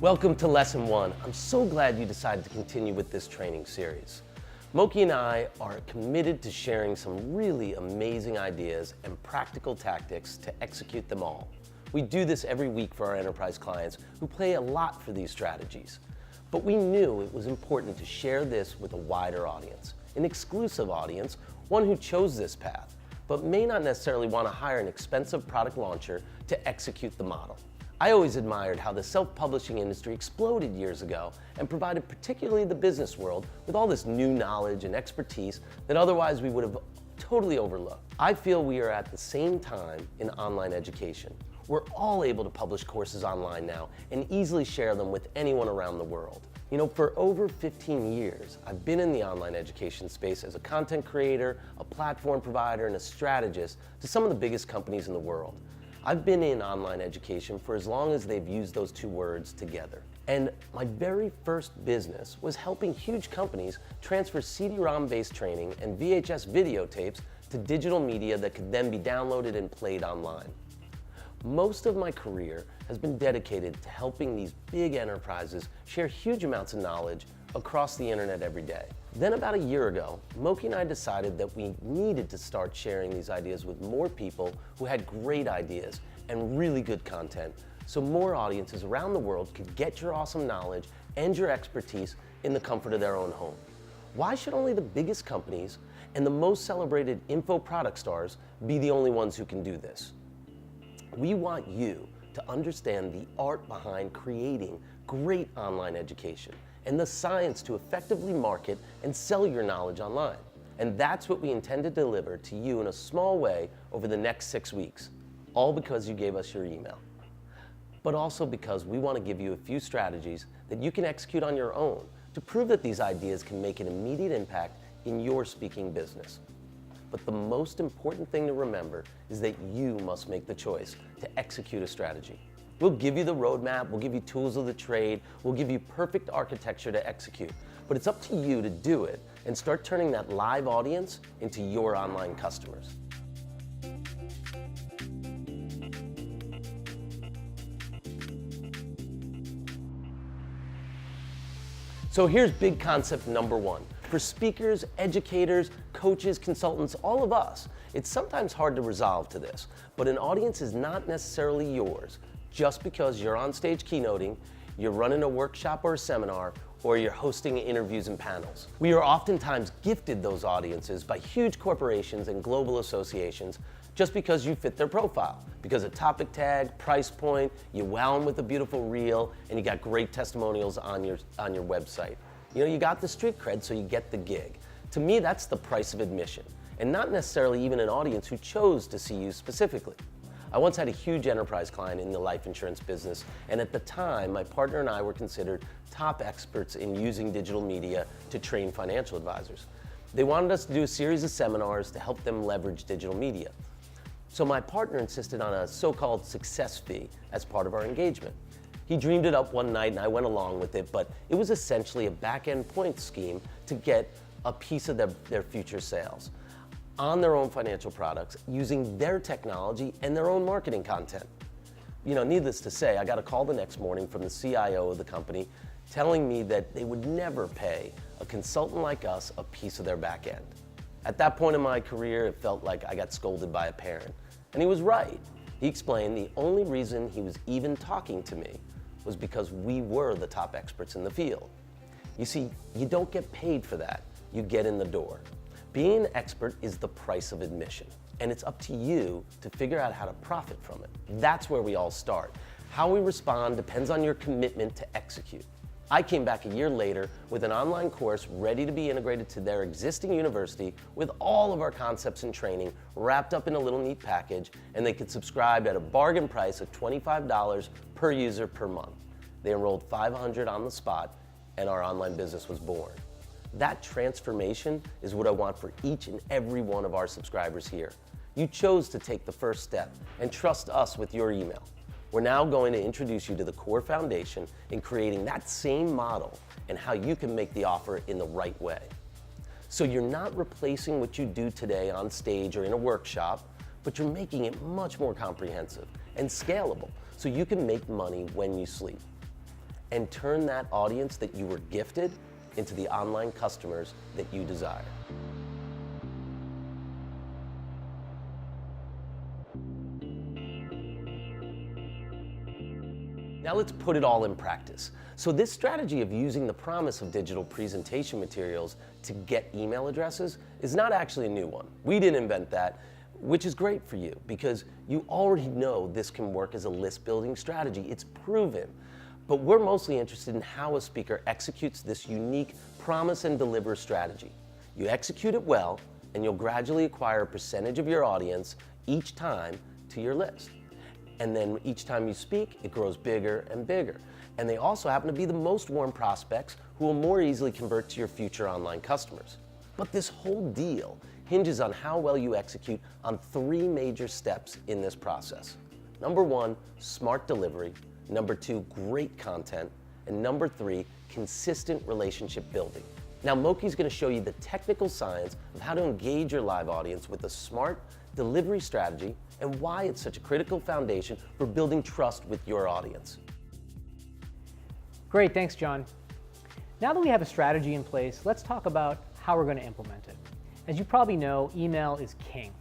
Welcome to Lesson 1. I'm so glad you decided to continue with this training series. Moki and I are committed to sharing some really amazing ideas and practical tactics to execute them all. We do this every week for our enterprise clients who pay a lot for these strategies. But we knew it was important to share this with a wider audience, an exclusive audience, one who chose this path, but may not necessarily want to hire an expensive product launcher to execute the model. I always admired how the self-publishing industry exploded years ago and provided particularly the business world with all this new knowledge and expertise that otherwise we would have totally overlooked. I feel we are at the same time in online education. We're all able to publish courses online now and easily share them with anyone around the world. You know, for over 15 years, I've been in the online education space as a content creator, a platform provider, and a strategist to some of the biggest companies in the world. I've been in online education for as long as they've used those two words together. And my very first business was helping huge companies transfer CD-ROM-based training and VHS videotapes to digital media that could then be downloaded and played online. Most of my career has been dedicated to helping these big enterprises share huge amounts of knowledge across the internet every day. Then about a year ago, Moki and I decided that we needed to start sharing these ideas with more people who had great ideas and really good content, so more audiences around the world could get your awesome knowledge and your expertise in the comfort of their own home. Why should only the biggest companies and the most celebrated info product stars be the only ones who can do this? We want you to understand the art behind creating great online education and the science to effectively market and sell your knowledge online. And that's what we intend to deliver to you in a small way over the next 6 weeks, all because you gave us your email. But also because we want to give you a few strategies that you can execute on your own to prove that these ideas can make an immediate impact in your speaking business. But the most important thing to remember is that you must make the choice to execute a strategy. We'll give you the roadmap, we'll give you tools of the trade, we'll give you perfect architecture to execute. But it's up to you to do it and start turning that live audience into your online customers. So here's big concept number 1. For speakers, educators, coaches, consultants, all of us, it's sometimes hard to resolve to this, but an audience is not necessarily yours just because you're on stage keynoting, you're running a workshop or a seminar, or you're hosting interviews and panels. We are oftentimes gifted those audiences by huge corporations and global associations just because you fit their profile, because of topic tag, price point, you wow them with a beautiful reel, and you got great testimonials on your website. You know, you got the street cred, so you get the gig. To me, that's the price of admission, and not necessarily even an audience who chose to see you specifically. I once had a huge enterprise client in the life insurance business, and at the time, my partner and I were considered top experts in using digital media to train financial advisors. They wanted us to do a series of seminars to help them leverage digital media. So my partner insisted on a so-called success fee as part of our engagement. He dreamed it up one night and I went along with it, but it was essentially a back-end point scheme to get a piece of their future sales on their own financial products using their technology and their own marketing content. You know, needless to say, I got a call the next morning from the CIO of the company telling me that they would never pay a consultant like us a piece of their back end. At that point in my career, it felt like I got scolded by a parent. And he was right. He explained the only reason he was even talking to me was because we were the top experts in the field. You see, you don't get paid for that, you get in the door. Being an expert is the price of admission, and it's up to you to figure out how to profit from it. That's where we all start. How we respond depends on your commitment to execute. I came back a year later with an online course ready to be integrated to their existing university with all of our concepts and training wrapped up in a little neat package, and they could subscribe at a bargain price of $25 per user per month. They enrolled 500 on the spot, and our online business was born. That transformation is what I want for each and every one of our subscribers here. You chose to take the first step and trust us with your email. We're now going to introduce you to the core foundation in creating that same model and how you can make the offer in the right way. So you're not replacing what you do today on stage or in a workshop, but you're making it much more comprehensive and scalable so you can make money when you sleep. and turn that audience that you were gifted into the online customers that you desire. Now let's put it all in practice. So this strategy of using the promise of digital presentation materials to get email addresses is not actually a new one. We didn't invent that, which is great for you because you already know this can work as a list building strategy. It's proven. But we're mostly interested in how a speaker executes this unique promise and deliver strategy. You execute it well, and you'll gradually acquire a percentage of your audience each time to your list. And then each time you speak, it grows bigger and bigger. And they also happen to be the most warm prospects who will more easily convert to your future online customers. But this whole deal hinges on how well you execute on 3 major steps in this process. Number 1, smart delivery. Number 2, great content. And number 3, consistent relationship building. Now Moki's going to show you the technical science of how to engage your live audience with a smart delivery strategy and why it's such a critical foundation for building trust with your audience. Great, thanks John. Now that we have a strategy in place, let's talk about how we're going to implement it. As you probably know, email is king.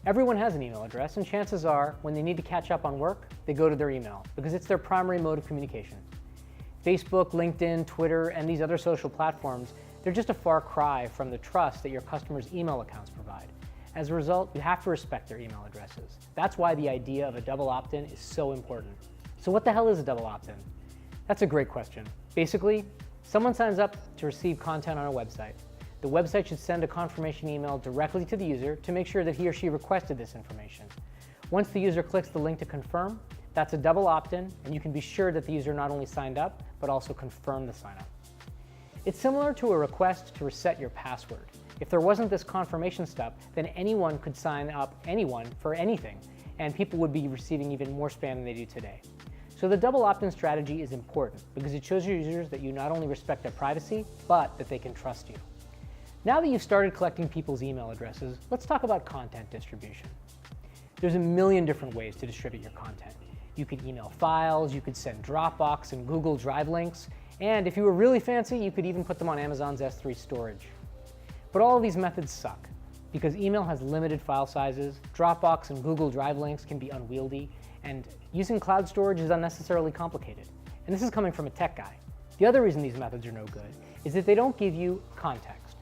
Everyone has an email address, and chances are, when they need to catch up on work, they go to their email because it's their primary mode of communication. Facebook, LinkedIn, Twitter, and these other social platforms, they're just a far cry from the trust that your customers' email accounts provide. As a result, you have to respect their email addresses. That's why the idea of a double opt-in is so important. So what the hell is a double opt-in? That's a great question. Basically, someone signs up to receive content on a website. The website should send a confirmation email directly to the user to make sure that he or she requested this information. Once the user clicks the link to confirm, that's a double opt-in, and you can be sure that the user not only signed up, but also confirmed the sign-up. It's similar to a request to reset your password. If there wasn't this confirmation step, then anyone could sign up anyone for anything, and people would be receiving even more spam than they do today. So the double opt-in strategy is important because it shows your users that you not only respect their privacy, but that they can trust you. Now that you've started collecting people's email addresses, let's talk about content distribution. There's a million different ways to distribute your content. You could email files, you could send Dropbox and Google Drive links, and if you were really fancy, you could even put them on Amazon's S3 storage. But all of these methods suck because email has limited file sizes, Dropbox and Google Drive links can be unwieldy, and using cloud storage is unnecessarily complicated. And this is coming from a tech guy. The other reason these methods are no good is that they don't give you context.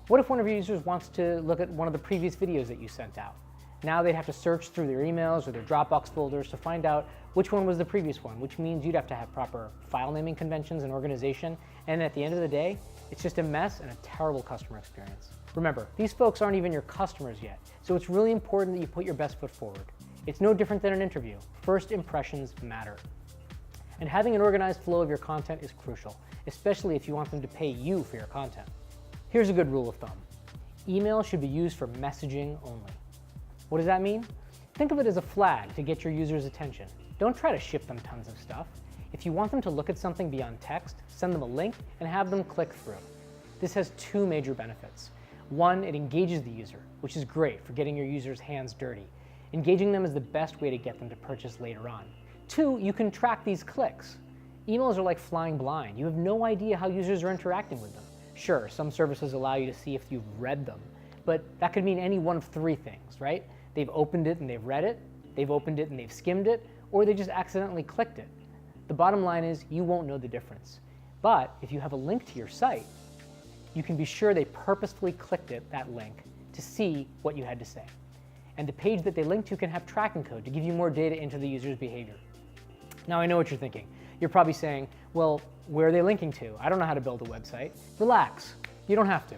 What if one of your users wants to look at one of the previous videos that you sent out? Now they'd have to search through their emails or their Dropbox folders to find out which one was the previous one, which means you'd have to have proper file naming conventions and organization, and at the end of the day, it's just a mess and a terrible customer experience. Remember, these folks aren't even your customers yet, so it's really important that you put your best foot forward. It's no different than an interview. First impressions matter. And having an organized flow of your content is crucial, especially if you want them to pay you for your content. Here's a good rule of thumb. Email should be used for messaging only. What does that mean? Think of it as a flag to get your users' attention. Don't try to ship them tons of stuff. If you want them to look at something beyond text, send them a link and have them click through. This has 2 major benefits. 1, it engages the user, which is great for getting your users' hands dirty. Engaging them is the best way to get them to purchase later on. 2, you can track these clicks. Emails are like flying blind. You have no idea how users are interacting with them. Sure, some services allow you to see if you've read them, but that could mean any one of 3 things, right? They've opened it and they've read it, they've opened it and they've skimmed it, or they just accidentally clicked it. The bottom line is you won't know the difference. But if you have a link to your site, you can be sure they purposefully clicked that link to see what you had to say. And the page that they linked to can have tracking code to give you more data into the user's behavior. Now I know what you're thinking. You're probably saying, well, where are they linking to? I don't know how to build a website. Relax, you don't have to.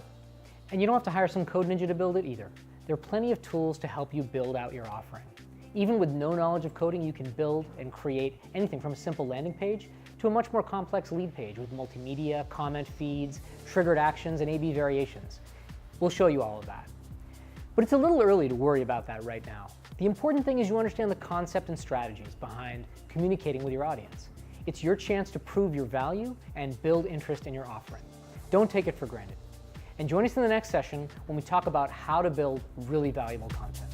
And you don't have to hire some code ninja to build it either. There are plenty of tools to help you build out your offering. Even with no knowledge of coding, you can build and create anything from a simple landing page to a much more complex lead page with multimedia, comment feeds, triggered actions, and A/B variations. We'll show you all of that. But it's a little early to worry about that right now. The important thing is you understand the concept and strategies behind communicating with your audience. It's your chance to prove your value and build interest in your offering. Don't take it for granted. And join us in the next session when we talk about how to build really valuable content.